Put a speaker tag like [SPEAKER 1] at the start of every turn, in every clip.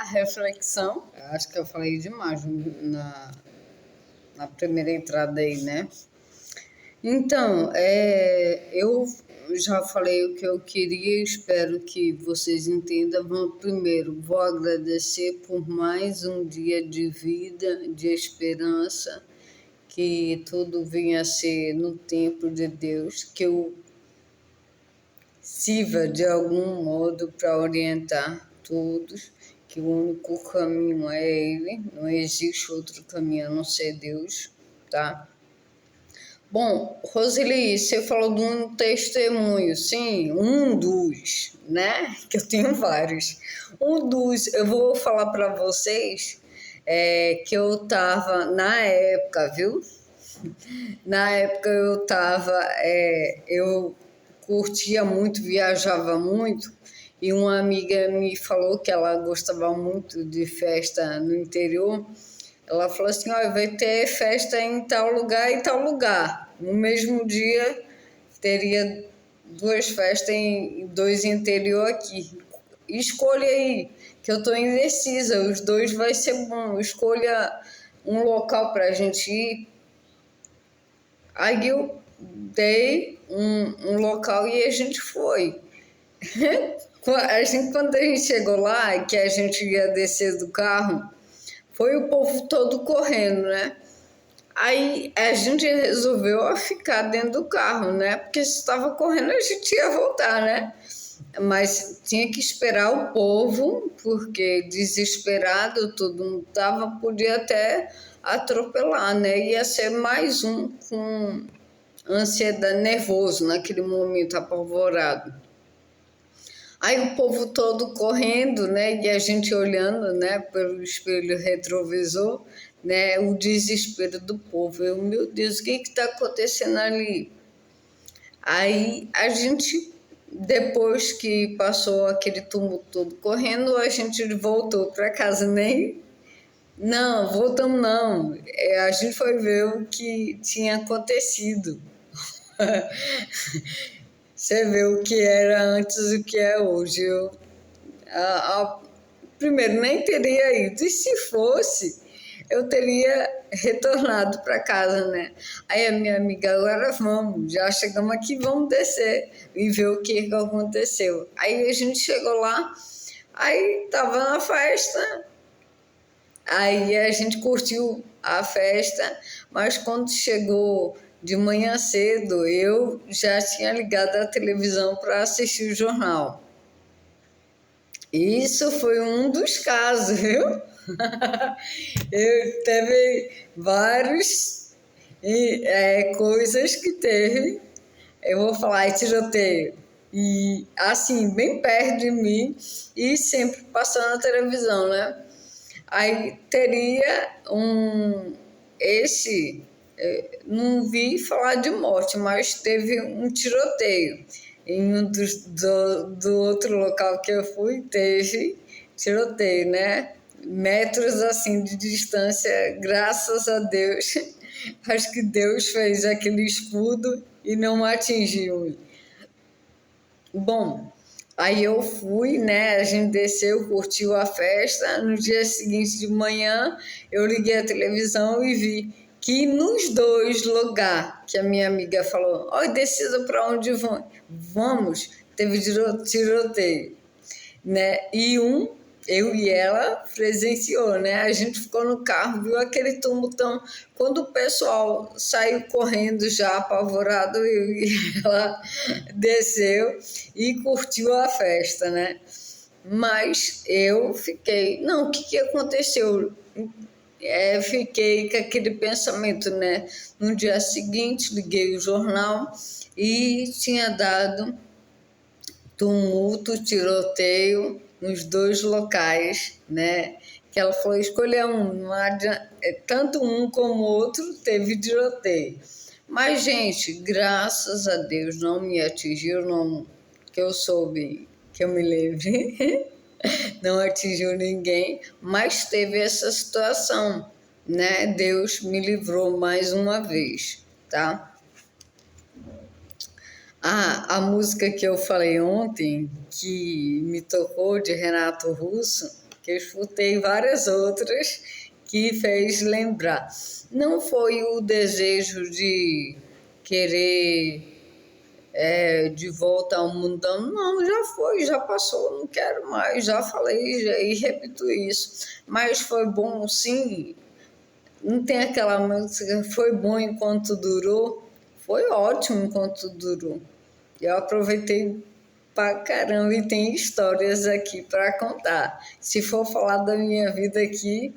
[SPEAKER 1] A reflexão. Acho que eu falei demais na primeira entrada aí, né? Então, eu já falei o que eu queria, espero que vocês entendam. Primeiro, vou agradecer por mais um dia de vida, de esperança, que tudo venha a ser no tempo de Deus, que eu sirva de algum modo para orientar todos, que o único caminho é Ele, não existe outro caminho a não ser Deus, tá? Bom, Roseli, você falou de um testemunho, sim, um dos, né? Que eu tenho vários. Um dos, eu vou falar para vocês que eu tava na época, viu? Na época eu curtia muito, viajava muito, e uma amiga me falou que ela gostava muito de festa no interior. Ela falou assim: olha, vai ter festa em tal lugar e tal lugar. No mesmo dia teria duas festas em dois interior aqui. Escolha aí, que eu estou indecisa, os dois vai ser bom. Escolha um local para a gente ir. Aí eu dei um local e a gente foi. Quando a gente chegou lá, que a gente ia descer do carro, foi o povo todo correndo, né? Aí a gente resolveu ficar dentro do carro, né? Porque se estava correndo a gente ia voltar, né? Mas tinha que esperar o povo, porque desesperado todo mundo estava, podia até atropelar, né? Ia ser mais um com ansiedade, nervoso naquele momento, apavorado. Aí o povo todo correndo, né? E a gente olhando, né? Pelo espelho retrovisor, né? O desespero do povo. Eu, meu Deus, o que está acontecendo ali? Aí a gente, depois que passou aquele tumulto todo correndo, a gente voltou para casa, nem... Não, voltamos não. A gente foi ver o que tinha acontecido. Você vê o que era antes e o que é hoje. Primeiro, nem teria ido. E se fosse, eu teria retornado para casa, né? Aí a minha amiga, agora vamos, já chegamos aqui, vamos descer e ver o que aconteceu. Aí a gente chegou lá, aí estava na festa, aí a gente curtiu a festa, mas quando chegou de manhã cedo, eu já tinha ligado a televisão para assistir o jornal. Isso foi um dos casos, viu? Eu teve vários coisas que teve. Eu vou falar tiroteio. E assim, bem perto de mim e sempre passando na televisão, né? Aí teria não vi falar de morte, mas teve um tiroteio. Em do outro local que eu fui, teve tiroteio, né? Metros assim de distância, graças a Deus. Acho que Deus fez aquele escudo e não atingiu. Bom, aí eu fui, né? A gente desceu, curtiu a festa. No dia seguinte de manhã, eu liguei a televisão e vi que nos dois lugares que a minha amiga falou: olha, decida para onde vão. Vamos, teve tiroteio, né? E eu e ela presenciou, né? A gente ficou no carro, viu aquele tumultão. Quando o pessoal saiu correndo já apavorado, eu e ela desceu e curtiu a festa, né? Mas eu fiquei, não, o que aconteceu? Fiquei com aquele pensamento, né? No dia seguinte, liguei o jornal e tinha dado tumulto, tiroteio nos dois locais, né? Que ela falou, escolher um, tanto um como o outro teve tiroteio. Mas, gente, graças a Deus não me atingiu, não, que eu soube, que eu me lembre, não atingiu ninguém, mas teve essa situação, né? Deus me livrou mais uma vez, tá? A música que eu falei ontem, que me tocou, de Renato Russo, que eu escutei várias outras que fez lembrar. Não foi o desejo de querer de volta ao mundão, não, já foi, já passou, não quero mais, já falei e repito isso. Mas foi bom, sim. Não tem aquela música, foi bom enquanto durou? Foi ótimo enquanto durou. Eu aproveitei pra caramba e tem histórias aqui para contar. Se for falar da minha vida aqui,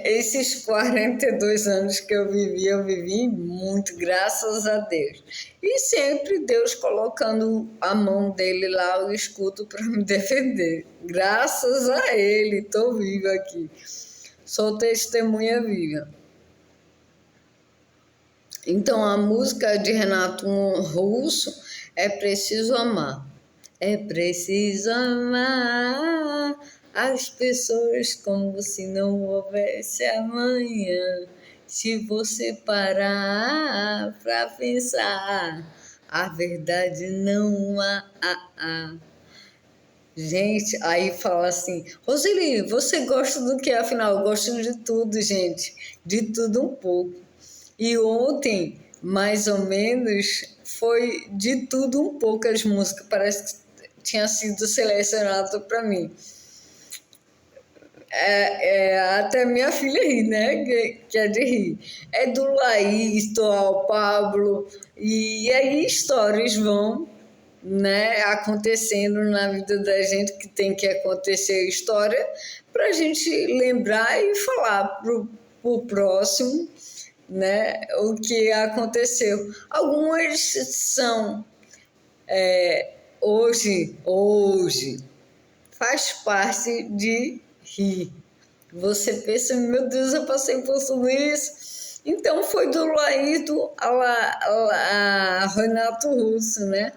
[SPEAKER 1] esses 42 anos que eu vivi muito, graças a Deus. E sempre Deus colocando a mão dele lá, eu escuto para me defender. Graças a Ele, estou viva aqui. Sou testemunha viva. Então, a música de Renato Russo é Preciso Amar. É preciso amar as pessoas como se não houvesse amanhã. Se você parar pra pensar, a verdade não há. Gente, aí fala assim, Roseli, você gosta do que? Afinal, eu gosto de tudo, gente. De tudo um pouco. E ontem, mais ou menos, foi de tudo um pouco as músicas. Parece que tinha sido selecionado para mim. Até minha filha ri, né? Que é de rir. É do Laís, do Al Pablo. E aí histórias vão, né, acontecendo na vida da gente, que tem que acontecer história, para a gente lembrar e falar pro próximo, né, o que aconteceu. Algumas são hoje faz parte de rir. Você pensa, meu Deus, eu passei por tudo isso. Então foi do Laído a Renato Russo, né?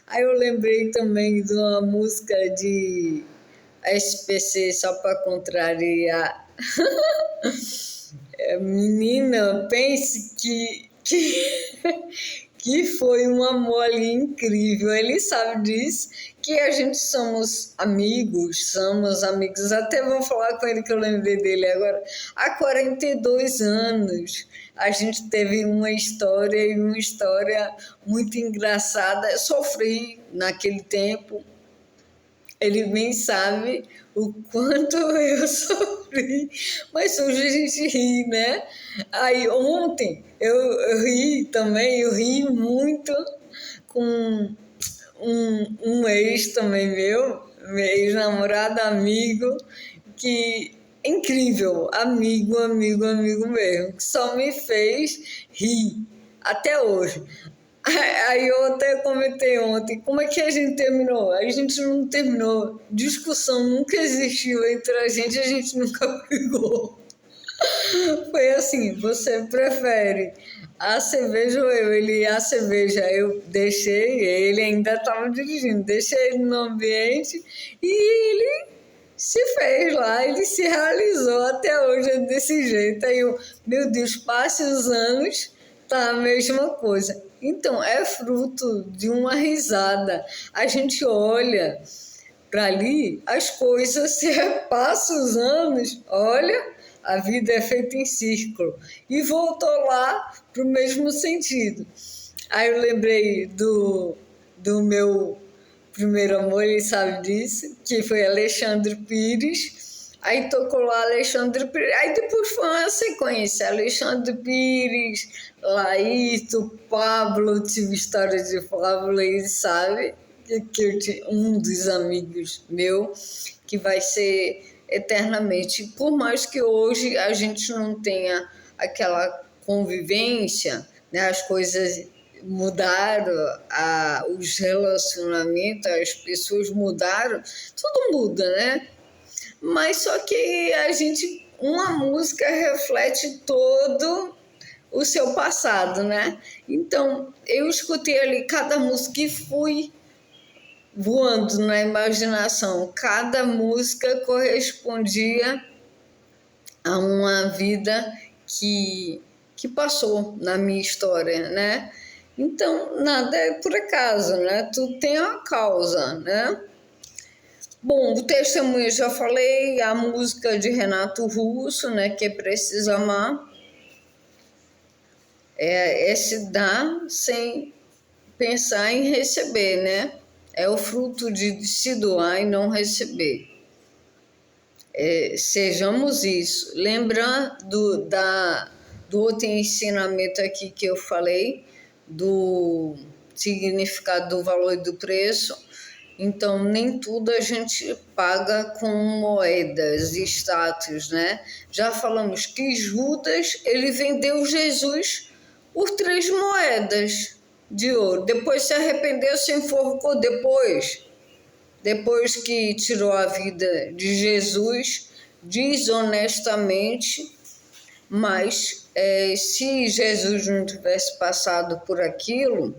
[SPEAKER 1] Aí eu lembrei também de uma música de SPC, só para contrariar. Menina, pense que foi um amor ali incrível. Ele sabe disso, que a gente somos amigos. Até vou falar com ele que eu lembrei dele agora. Há 42 anos a gente teve uma história muito engraçada. Eu sofri naquele tempo. Ele bem sabe o quanto eu sofri, mas hoje a gente ri, né? Aí ontem eu ri também, eu ri muito com um ex também meu ex-namorado, amigo, que incrível, amigo mesmo, que só me fez rir até hoje. Aí eu até comentei ontem, como é que a gente terminou? A gente não terminou, discussão nunca existiu entre a gente nunca brigou. Foi assim, você prefere a cerveja ou eu? Ele, a cerveja, eu deixei, ele ainda estava dirigindo, deixei ele no ambiente e ele se fez lá, ele se realizou até hoje é desse jeito. Aí eu, meu Deus, passe os anos, tá a mesma coisa. Então, é fruto de uma risada. A gente olha para ali, as coisas se repassam os anos, olha, a vida é feita em círculo. E voltou lá para o mesmo sentido. Aí eu lembrei do meu primeiro amor, ele sabe disso, que foi Alexandre Pires. Aí tocou lá Alexandre Pires. Aí depois foi uma sequência. Alexandre Pires, Laíto, Pablo, tive história de Pablo, ele sabe que eu tinha um dos amigos meu que vai ser eternamente. Por mais que hoje a gente não tenha aquela convivência, né, as coisas mudaram, os relacionamentos, as pessoas mudaram, tudo muda, né? Mas só que uma música reflete todo o seu passado, né? Então, eu escutei ali cada música e fui voando na imaginação. Cada música correspondia a uma vida que passou na minha história, né? Então, nada é por acaso, né? Tudo tem uma causa, né? Bom, o testemunho eu já falei, a música de Renato Russo, né, que é Precisa Amar, é se dar sem pensar em receber, né? É o fruto de se doar e não receber. Sejamos isso. Lembrando do outro ensinamento aqui que eu falei, do significado do valor e do preço. Então, nem tudo a gente paga com moedas e status, né? Já falamos que Judas, ele vendeu Jesus por 3 moedas de ouro. Depois se arrependeu, se enforcou depois que tirou a vida de Jesus, desonestamente, mas se Jesus não tivesse passado por aquilo,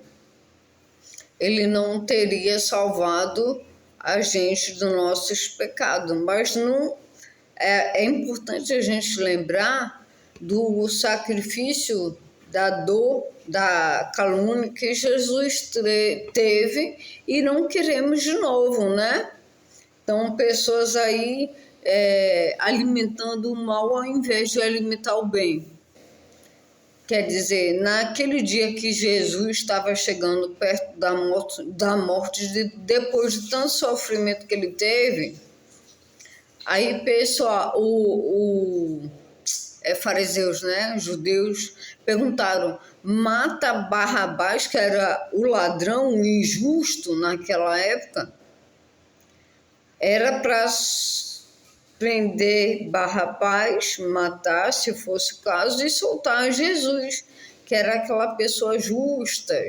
[SPEAKER 1] ele não teria salvado a gente dos nossos pecados. Mas não é importante a gente lembrar do sacrifício, da dor, da calúnia que Jesus teve e não queremos de novo, né? Então, pessoas aí alimentando o mal ao invés de alimentar o bem. Quer dizer, naquele dia que Jesus estava chegando perto da morte depois de tanto sofrimento que ele teve, aí pessoal, fariseus, né, judeus, perguntaram: mata Barrabás, que era o ladrão, o injusto naquela época? Era para prender Barrabás, matar, se fosse o caso, e soltar Jesus, que era aquela pessoa justa,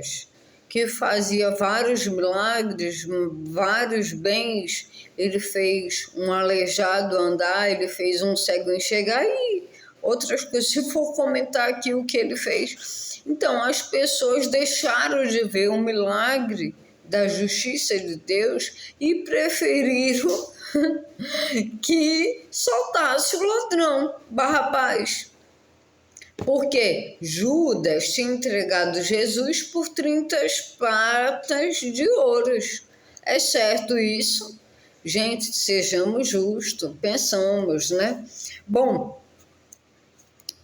[SPEAKER 1] que fazia vários milagres, vários bens. Ele fez um aleijado andar, ele fez um cego enxergar e outras coisas, se for comentar aqui o que ele fez. Então, as pessoas deixaram de ver o milagre da justiça de Deus e preferiram que soltasse o ladrão, Barrabás. Porque Judas tinha entregado Jesus por 30 pratas de ouros. É certo isso? Gente, sejamos justos, pensamos, né? Bom,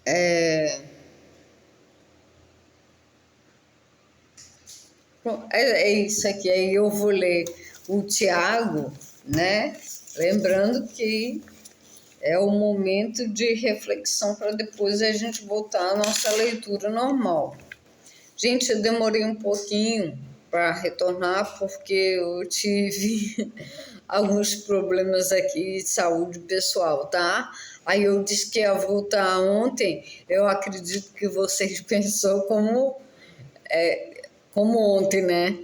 [SPEAKER 1] é isso aqui. Aí eu vou ler o Tiago, né? Lembrando que é o momento de reflexão para depois a gente voltar à nossa leitura normal. Gente, eu demorei um pouquinho para retornar porque eu tive alguns problemas aqui de saúde pessoal, tá? Aí eu disse que ia voltar ontem, eu acredito que vocês pensou como ontem, né?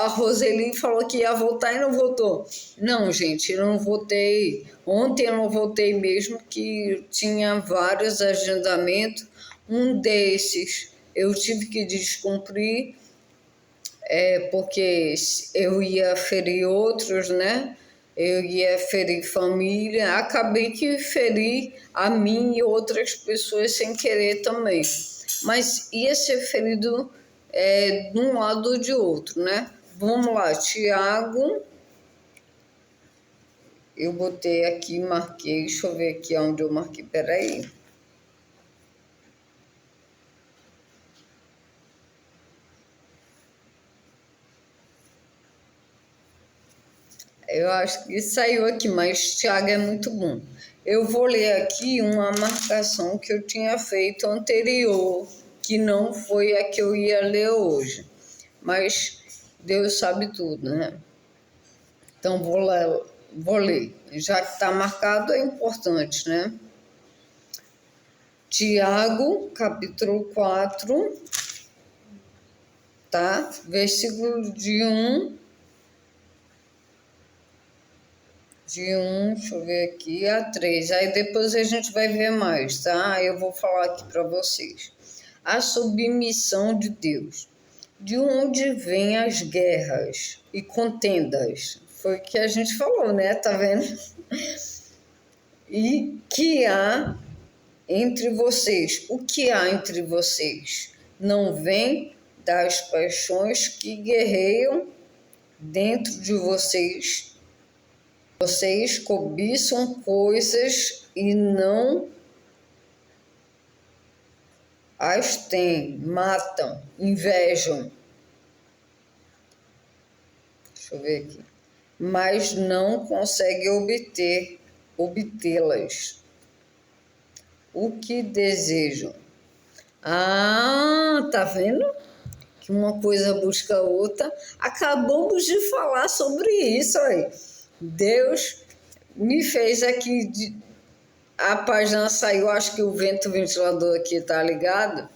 [SPEAKER 1] A Roseli falou que ia voltar e não voltou. Não, gente, eu não voltei. Ontem eu não voltei mesmo, que tinha vários agendamentos. Um desses eu tive que descumprir, porque eu ia ferir outros, né? Eu ia ferir família. Acabei que feri a mim e outras pessoas sem querer também. Mas ia ser ferido de um lado ou de outro, né? Vamos lá, Tiago. Eu botei aqui, marquei. Deixa eu ver aqui onde eu marquei. Peraí. Eu acho que saiu aqui, mas Tiago é muito bom. Eu vou ler aqui uma marcação que eu tinha feito anterior, que não foi a que eu ia ler hoje. Mas Deus sabe tudo, né? Então vou ler. Já que está marcado, é importante, né? Tiago, capítulo 4, tá? Versículo de 1, deixa eu ver aqui, a 3. Aí depois a gente vai ver mais, tá? Eu vou falar aqui para vocês. A submissão de Deus. De onde vêm as guerras e contendas? Foi o que a gente falou, né? Tá vendo? E que há entre vocês. O que há entre vocês? Não vem das paixões que guerreiam dentro de vocês Vocês cobiçam coisas e não as têm, matam, invejam. Deixa eu ver aqui. Mas não conseguem obtê-las. O que desejam? Ah, tá vendo? Que uma coisa busca a outra. Acabamos de falar sobre isso aí. Deus me fez aqui, a página saiu, acho que o ventilador aqui tá ligado.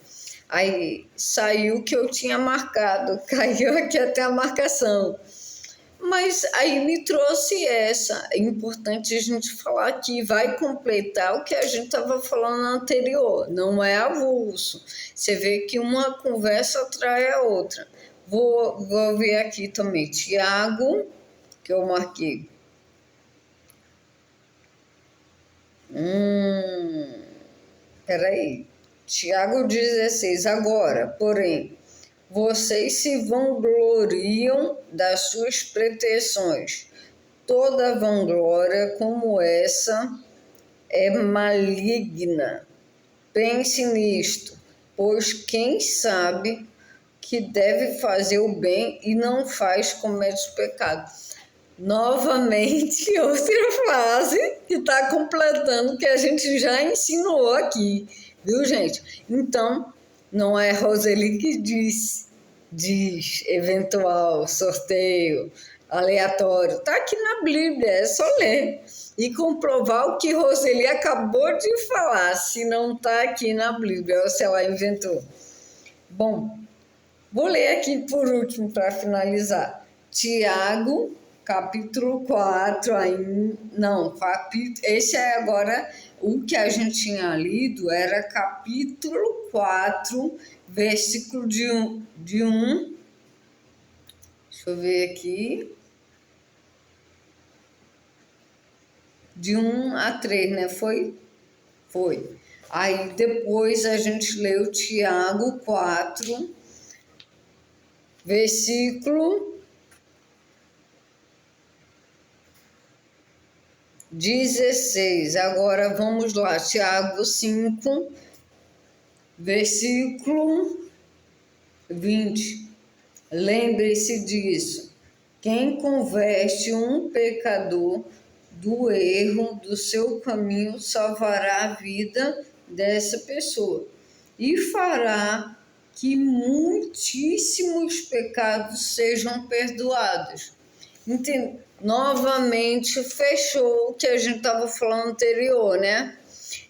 [SPEAKER 1] Aí saiu que eu tinha marcado, caiu aqui até a marcação. Mas aí me trouxe essa. É importante a gente falar que vai completar o que a gente estava falando anterior. Não é avulso. Você vê que uma conversa atrai a outra. Vou ver aqui também. Tiago, que eu marquei. Peraí. Tiago 16. Agora, porém, vocês se vangloriam das suas pretensões. Toda vanglória como essa é maligna. Pense nisto, pois quem sabe que deve fazer o bem e não faz, comete o pecado. Novamente, outra frase que está completando o que a gente já ensinou aqui, viu, gente? Então, não é Roseli que diz eventual, sorteio, aleatório. Está aqui na Bíblia, é só ler e comprovar o que Roseli acabou de falar, se não está aqui na Bíblia, ou se ela inventou. Bom, vou ler aqui por último para finalizar. Tiago, capítulo 4, esse é agora o que a gente tinha lido, era capítulo 4, versículo de 1, deixa eu ver aqui, de 1 a 3, né? Foi. Aí depois a gente leu Tiago 4, versículo 16. Agora vamos lá, Tiago 5, versículo 20. Lembre-se disso. Quem converte um pecador do erro do seu caminho salvará a vida dessa pessoa e fará que muitíssimos pecados sejam perdoados. Novamente fechou o que a gente estava falando anterior, né?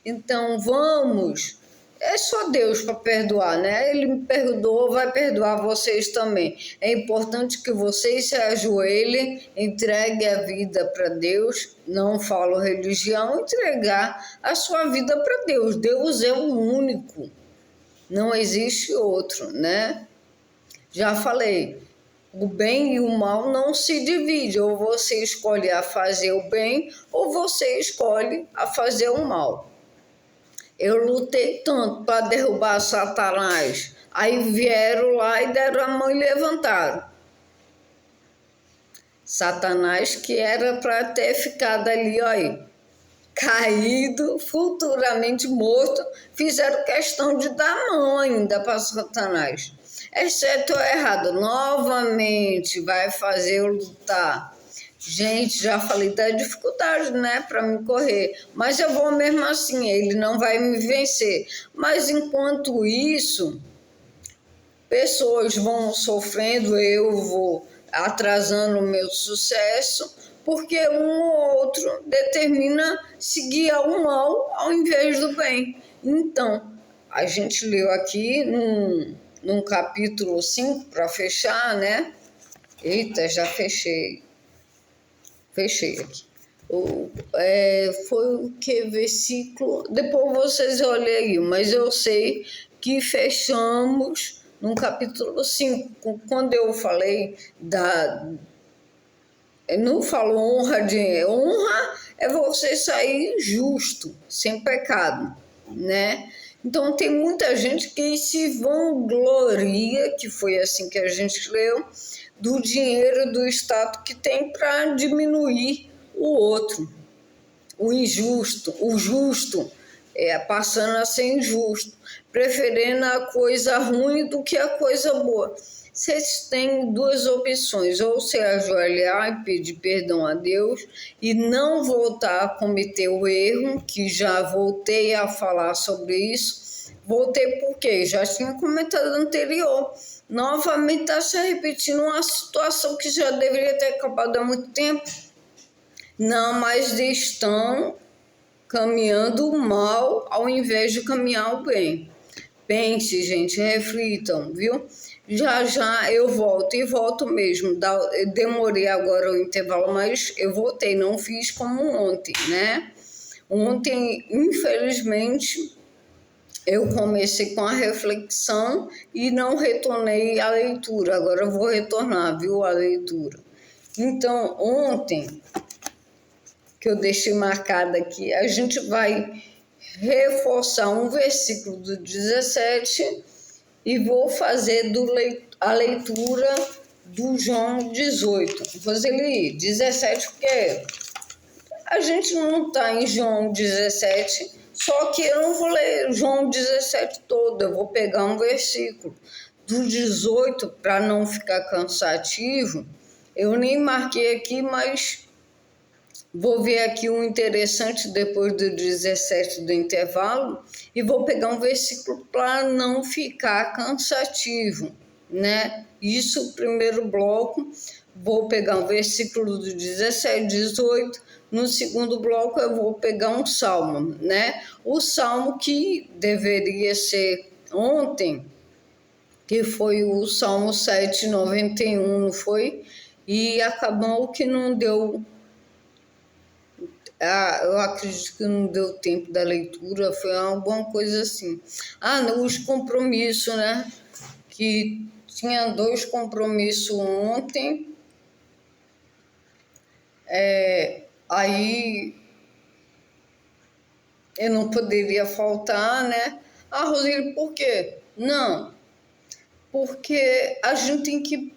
[SPEAKER 1] Então vamos, é só Deus para perdoar, né? Ele me perdoou, vai perdoar vocês também. É importante que vocês se ajoelhem, entreguem a vida para Deus, não falo religião, entregar a sua vida para Deus. Deus é o único, não existe outro, né? Já falei, o bem e o mal não se dividem, ou você escolhe a fazer o bem, ou você escolhe a fazer o mal. Eu lutei tanto para derrubar Satanás, aí vieram lá e deram a mão e levantaram. Satanás, que era para ter ficado ali, olha, caído, futuramente morto, fizeram questão de dar a mão ainda para Satanás. Exceto o errado, novamente vai fazer eu lutar. Gente, já falei da dificuldade, né, para me correr, mas eu vou mesmo assim, ele não vai me vencer. Mas enquanto isso, pessoas vão sofrendo, eu vou atrasando o meu sucesso, porque um ou outro determina seguir ao mal ao invés do bem. Então, a gente leu aqui num capítulo 5, para fechar, né? Eita, já fechei aqui. Foi o que versículo? Depois vocês olhem aí, mas eu sei que fechamos no capítulo 5, quando eu falei não falo honra é você sair justo, sem pecado, né? Então tem muita gente que se vangloria, que foi assim que a gente leu, do dinheiro, do status que tem para diminuir o outro, o injusto, o justo, passando a ser injusto, preferindo a coisa ruim do que a coisa boa. Vocês têm duas opções, ou se ajoelhar e pedir perdão a Deus e não voltar a cometer o erro, que já voltei a falar sobre isso. Voltei porque já tinha comentado anterior. Novamente está se repetindo uma situação que já deveria ter acabado há muito tempo. Não, mas estão caminhando mal ao invés de caminhar o bem. Pense, gente, reflitam, viu? Já eu volto, e volto mesmo. Eu demorei agora o intervalo, mas eu voltei, não fiz como ontem, né? Ontem, infelizmente, eu comecei com a reflexão e não retornei à leitura. Agora eu vou retornar, viu, à leitura. Então, ontem, que eu deixei marcado aqui, a gente vai reforçar um versículo do 17 e vou fazer a leitura do João 18. Vou fazer ele 17 porque a gente não está em João 17, só que eu não vou ler João 17 todo, eu vou pegar um versículo do 18 para não ficar cansativo. Eu nem marquei aqui, mas vou ver aqui um interessante depois do 17 do intervalo e vou pegar um versículo para não ficar cansativo, né? Isso, o primeiro bloco, vou pegar um versículo do 17, 18. No segundo bloco eu vou pegar um salmo, né? O salmo que deveria ser ontem, que foi o Salmo 791, não foi? E acabou que não deu. Eu acredito que não deu tempo da leitura, foi alguma coisa assim. Os compromissos, né? Que tinha 2 compromissos ontem. Aí eu não poderia faltar, né? Roseli, por quê? Não, porque a gente tem que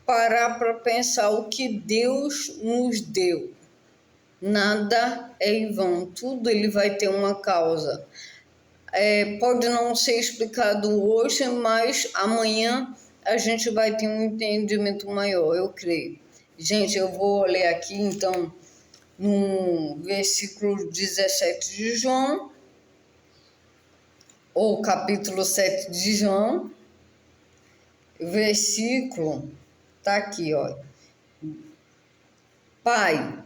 [SPEAKER 1] parar para pensar o que Deus nos deu. Nada é em vão, tudo ele vai ter uma causa. Pode não ser explicado hoje, mas amanhã a gente vai ter um entendimento maior, eu creio. Gente, eu vou ler aqui então no versículo 17 de João, ou capítulo 7 de João, versículo, tá aqui, ó. Pai,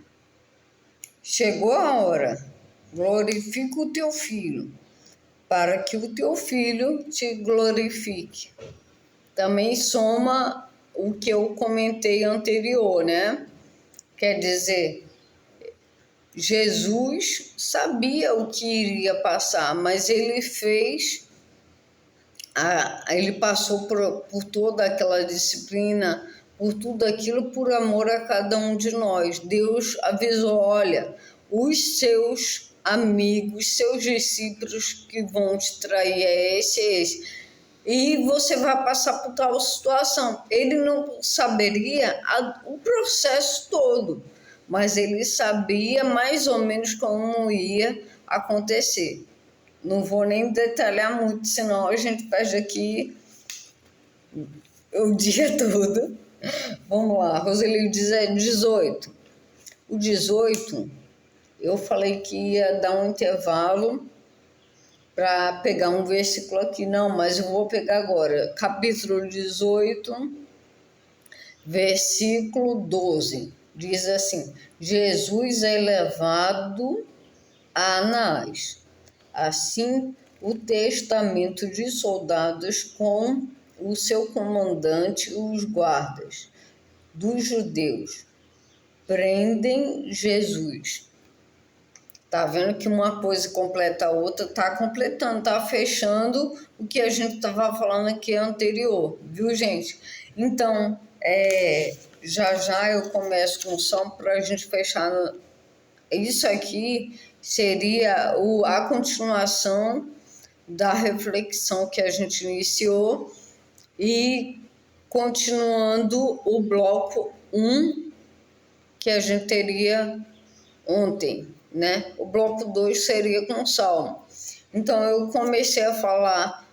[SPEAKER 1] chegou a hora, glorifica o teu filho, para que o teu filho te glorifique. Também soma o que eu comentei anterior, né? Quer dizer, Jesus sabia o que iria passar, mas ele passou por toda aquela disciplina, por tudo aquilo, por amor a cada um de nós. Deus avisou, olha, os seus amigos, seus discípulos que vão te trair esse. E você vai passar por tal situação. Ele não saberia o processo todo, mas ele sabia mais ou menos como ia acontecer. Não vou nem detalhar muito, senão a gente perde aqui o dia todo. Vamos lá, Roseli, 18. O 18, eu falei que ia dar um intervalo para pegar um versículo aqui. Não, mas eu vou pegar agora. Capítulo 18, versículo 12. Diz assim: Jesus é levado a Anás. Assim, o testamento de soldados com o seu comandante e os guardas dos judeus prendem Jesus. Tá vendo que uma coisa completa a outra, tá completando, tá fechando o que a gente estava falando aqui anterior, viu, gente? Então, já eu começo com o som para a gente fechar. Isso aqui seria a continuação da reflexão que a gente iniciou e continuando o bloco 1, que a gente teria ontem, né? O bloco 2 seria com Salmo. Então eu comecei a falar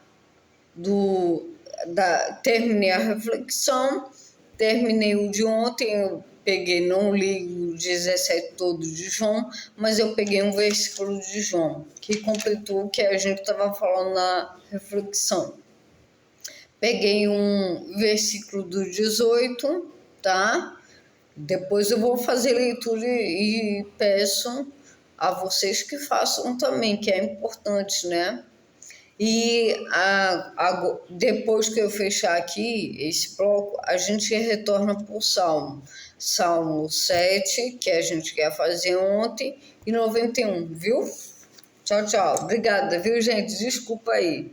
[SPEAKER 1] terminei a reflexão, terminei o de ontem, eu peguei, não li o 17 todo de João, mas eu peguei um versículo de João, que completou o que a gente estava falando na reflexão. Peguei um versículo do 18, tá? Depois eu vou fazer leitura e peço a vocês que façam também, que é importante, né? E depois que eu fechar aqui esse bloco, a gente retorna para o Salmo. Salmo 7, que a gente quer fazer ontem, e 91, viu? Tchau, tchau. Obrigada, viu, gente? Desculpa aí.